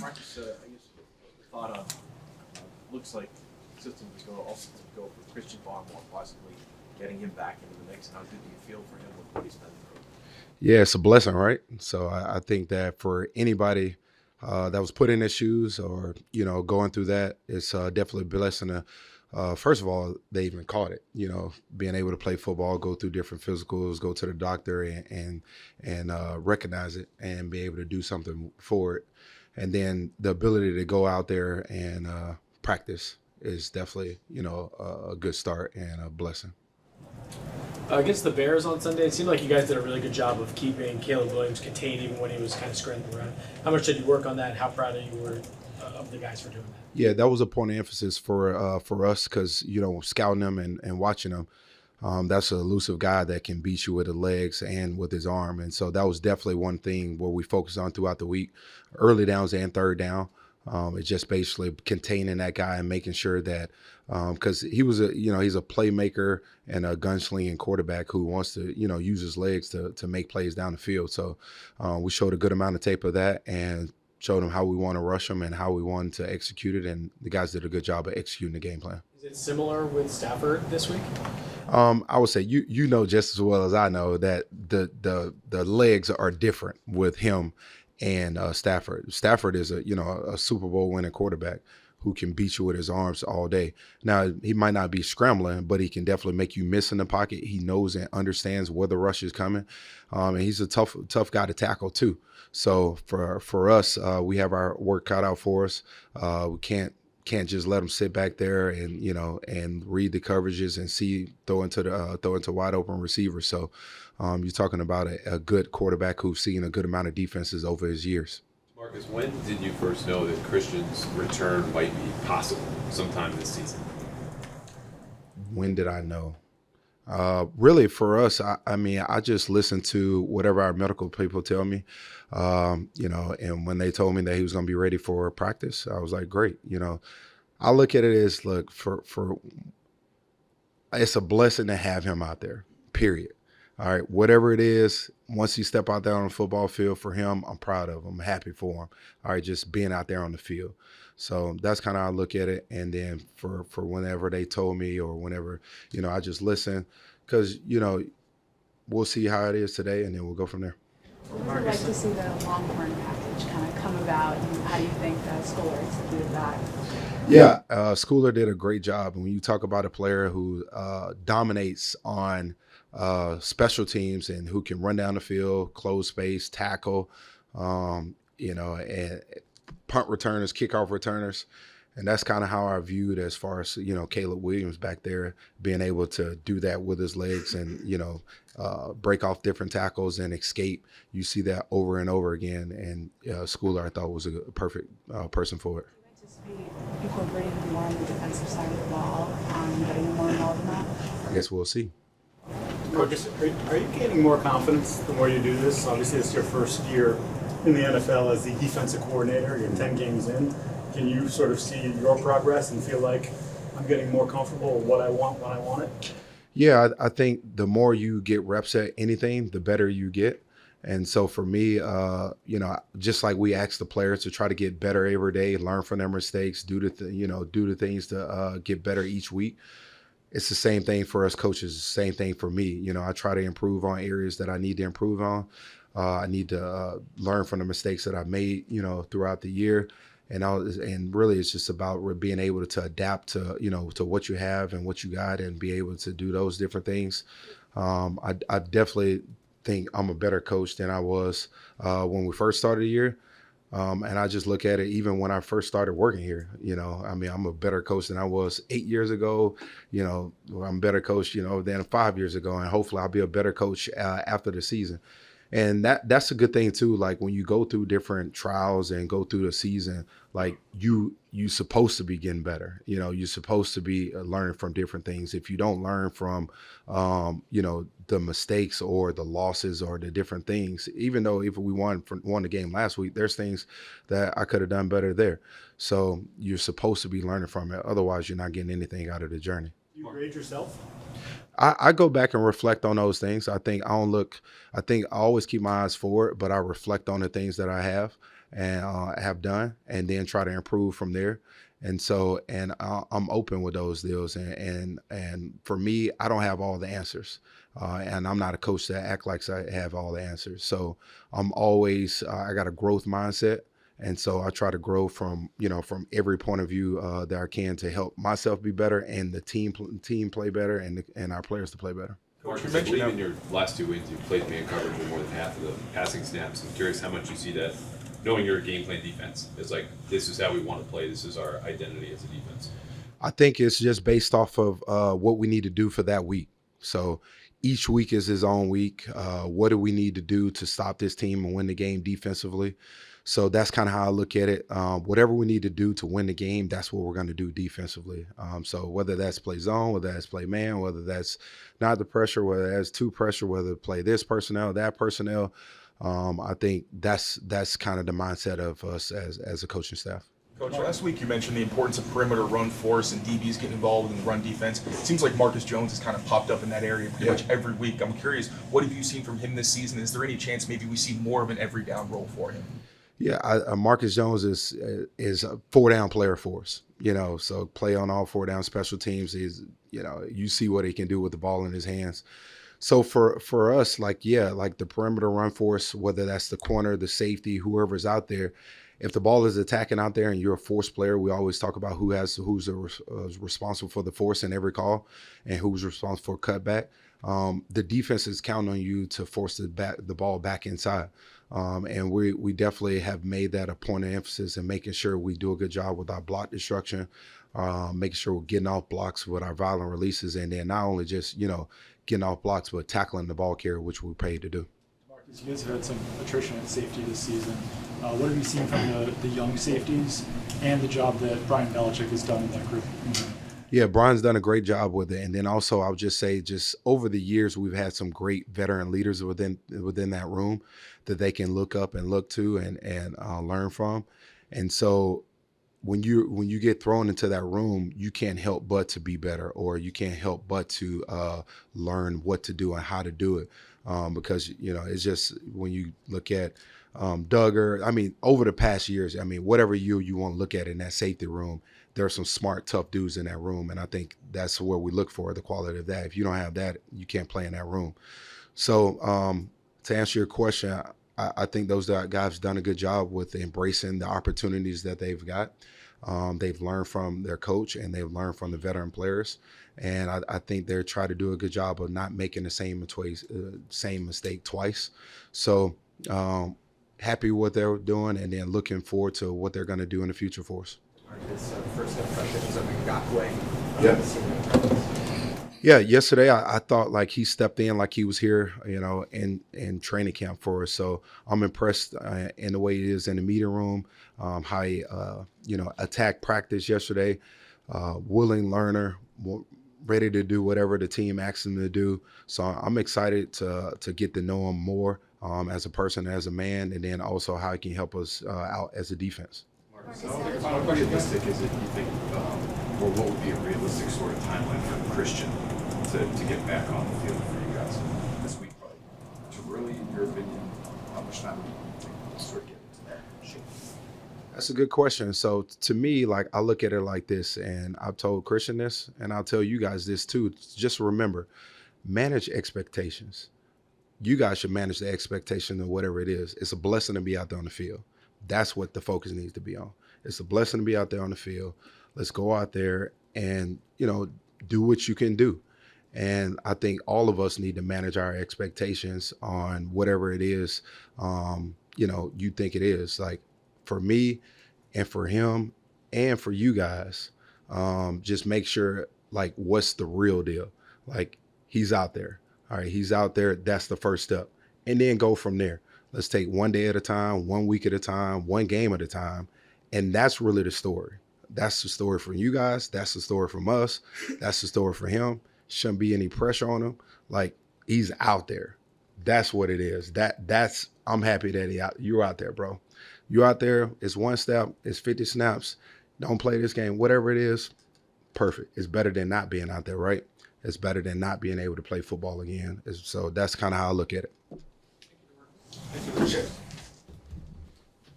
Marcus, I guess thought on looks like systems all systems go for Christian Barmore, possibly getting him back into the mix. And how good do you feel for him with what he's done? Yeah, it's a blessing, right? So I think that for anybody that was put in their shoes or going through that, it's definitely a blessing to. First of all, they even caught it. Being able to play football, go through different physicals, go to the doctor, and recognize it and be able to do something for it, and then the ability to go out there and practice is definitely a good start and a blessing. Against the Bears on Sunday, it seemed like you guys did a really good job of keeping Caleb Williams contained even when he was kind of scrambling around. How much did you work on that, and how proud of you were of the guys for doing that? Yeah, that was a point of emphasis for us because scouting them and watching them. That's an elusive guy that can beat you with the legs and with his arm, and so that was definitely one thing where we focused on throughout the week, early downs and third down. It's just basically containing that guy and making sure that because he's a playmaker and a gunslinging quarterback who wants to use his legs to make plays down the field. So we showed a good amount of tape of that and showed them how we want to rush them and how we want to execute it. And the guys did a good job of executing the game plan. Is it similar with Stafford this week? I would say you know just as well as I know that the legs are different with him and Stafford. Stafford is a Super Bowl winning quarterback who can beat you with his arms all day. Now, he might not be scrambling, but he can definitely make you miss in the pocket. He knows and understands where the rush is coming, and he's a tough guy to tackle too. So for us, we have our work cut out for us. We can't just let him sit back there and read the coverages and throw into wide open receivers. So you're talking about a good quarterback who's seen a good amount of defenses over his years. Marcus, when did you first know that Christian's return might be possible sometime this season? When did I know? Really, for us, I mean, I just listened to whatever our medical people tell me, and when they told me that he was going to be ready for practice, I was like, great. I look at it as, look, for it's a blessing to have him out there, period. All right, whatever it is, once he step out there on the football field for him, I'm proud of him. I'm happy for him. All right, just being out there on the field. So that's kind of how I look at it. And then for whenever they told me or whenever, I just listen because, we'll see how it is today and then we'll go from there. What would you like to see the Longhorn package kind of come about, and how do you think Schooler executed that? Yeah, Schooler did a great job. And when you talk about a player who dominates on special teams and who can run down the field, close space, tackle, and punt returners, kickoff returners. And that's kind of how I viewed as far as, Caleb Williams back there being able to do that with his legs and, break off different tackles and escape. You see that over and over again. And Schooler, I thought, was a perfect person for it. Do you anticipate incorporating him more on the defensive side of the ball, getting him more involved in that? I guess we'll see. Marcus, are you gaining more confidence the more you do this? Obviously, it's your first year in the NFL as the defensive coordinator. You're 10 games in. Can you sort of see your progress and feel like I'm getting more comfortable with what I want when I want it? Yeah, I think the more you get reps at anything, the better you get. And so for me, just like we ask the players to try to get better every day, learn from their mistakes, do the things to get better each week. It's the same thing for us coaches, the same thing for me. I try to improve on areas that I need to improve on. I need to learn from the mistakes that I've made, throughout the year. And really it's just about being able to adapt to, to what you have and what you got and be able to do those different things. I definitely think I'm a better coach than I was when we first started the year. And I just look at it even when I first started working here, I'm a better coach than I was 8 years ago. I'm a better coach, than 5 years ago. And hopefully I'll be a better coach after the season. And that's a good thing too. Like when you go through different trials and go through the season, like you supposed to be getting better. You're supposed to be learning from different things. If you don't learn from, the mistakes or the losses or the different things, even though if we won the game last week, there's things that I could have done better there. So you're supposed to be learning from it. Otherwise, you're not getting anything out of the journey. Do you grade yourself? I go back and reflect on those things. I think I always keep my eyes forward, but I reflect on the things that I have. and have done, and then try to improve from there. And so, and I'm open with those deals. And for me, I don't have all the answers. And I'm not a coach that act like I have all the answers. So I'm always, I got a growth mindset. And so I try to grow from, from every point of view that I can to help myself be better and the team play better and our players to play better. Marcus, I believe in your last 2 wins, you played man coverage in more than half of the passing snaps. I'm curious how much you see that, knowing you're a game plan defense. It's like, this is how we want to play. This is our identity as a defense. I think it's just based off of what we need to do for that week. So each week is his own week. What do we need to do to stop this team and win the game defensively? So that's kind of how I look at it. Whatever we need to do to win the game, that's what we're going to do defensively. So whether that's play zone, whether that's play man, whether that's not the pressure, whether that's two pressure, whether play this personnel, that personnel, I think that's kind of the mindset of us as a coaching staff. Coach, last week you mentioned the importance of perimeter run force and DBs getting involved in the run defense. It seems like Marcus Jones has kind of popped up in that area pretty much every week. I'm curious, what have you seen from him this season? Is there any chance maybe we see more of an every down role for him? Yeah, Marcus Jones is a 4-down player for us. So play on all 4-down special teams. You see what he can do with the ball in his hands. So for us, like the perimeter run force, whether that's the corner, the safety, whoever's out there, if the ball is attacking out there and you're a force player, we always talk about who's responsible for the force in every call and who's responsible for cutback. The defense is counting on you to force the ball back inside. And we definitely have made that a point of emphasis in making sure we do a good job with our block destruction, making sure we're getting off blocks with our violent releases, and then not only just, getting off blocks, but tackling the ball carrier, which we're paid to do. Marcus, you guys have had some attrition at safety this season. What have you seen from the young safeties and the job that Brian Belichick has done in that group? Yeah, Brian's done a great job with it. And then also I would just say just over the years, we've had some great veteran leaders within that room that they can look up and look to and learn from. And so when you get thrown into that room, you can't help but to be better, or you can't help but to learn what to do and how to do it. Because, it's just when you look at Duggar, over the past years, whatever you want to look at in that safety room, there are some smart, tough dudes in that room. And I think that's where we look for the quality of that. If you don't have that, you can't play in that room. So to answer your question, I think those guys have done a good job with embracing the opportunities that they've got. They've learned from their coach and they've learned from the veteran players. And I think they're trying to do a good job of not making the same mistake twice. So happy with what they're doing and then looking forward to what they're going to do in the future for us. His first impressions of Ngakwe. Yeah, yesterday I thought like he stepped in like he was here, in training camp for us. So I'm impressed in the way he is in the meeting room, how he, attacked practice yesterday, willing learner, ready to do whatever the team asks him to do. So I'm excited to get to know him more as a person, as a man, and then also how he can help us out as a defense. How realistic is it, you think, or what would be a realistic sort of timeline for Christian to get back on the field for you guys this week, probably? To really, in your opinion, how much time would you take to sort of get into that shape? That's a good question. So to me, like I look at it like this, and I've told Christian this, and I'll tell you guys this too. Just remember, manage expectations. You guys should manage the expectation of whatever it is. It's a blessing to be out there on the field. That's what the focus needs to be on. It's a blessing to be out there on the field. Let's go out there and, do what you can do. And I think all of us need to manage our expectations on whatever it is, you think it is. Like for me and for him and for you guys, just make sure, like, what's the real deal? Like, he's out there. All right, he's out there. That's the first step. And then go from there. Let's take one day at a time, 1 week at a time, one game at a time. And that's really the story. That's the story from you guys. That's the story from us. That's the story for him. Shouldn't be any pressure on him. Like, he's out there. That's what it is. I'm happy that you're out there, bro. You're out there. It's one step. It's 50 snaps. Don't play this game. Whatever it is, perfect. It's better than not being out there, right? It's better than not being able to play football again. So that's kind of how I look at it. Thank you. Appreciate it.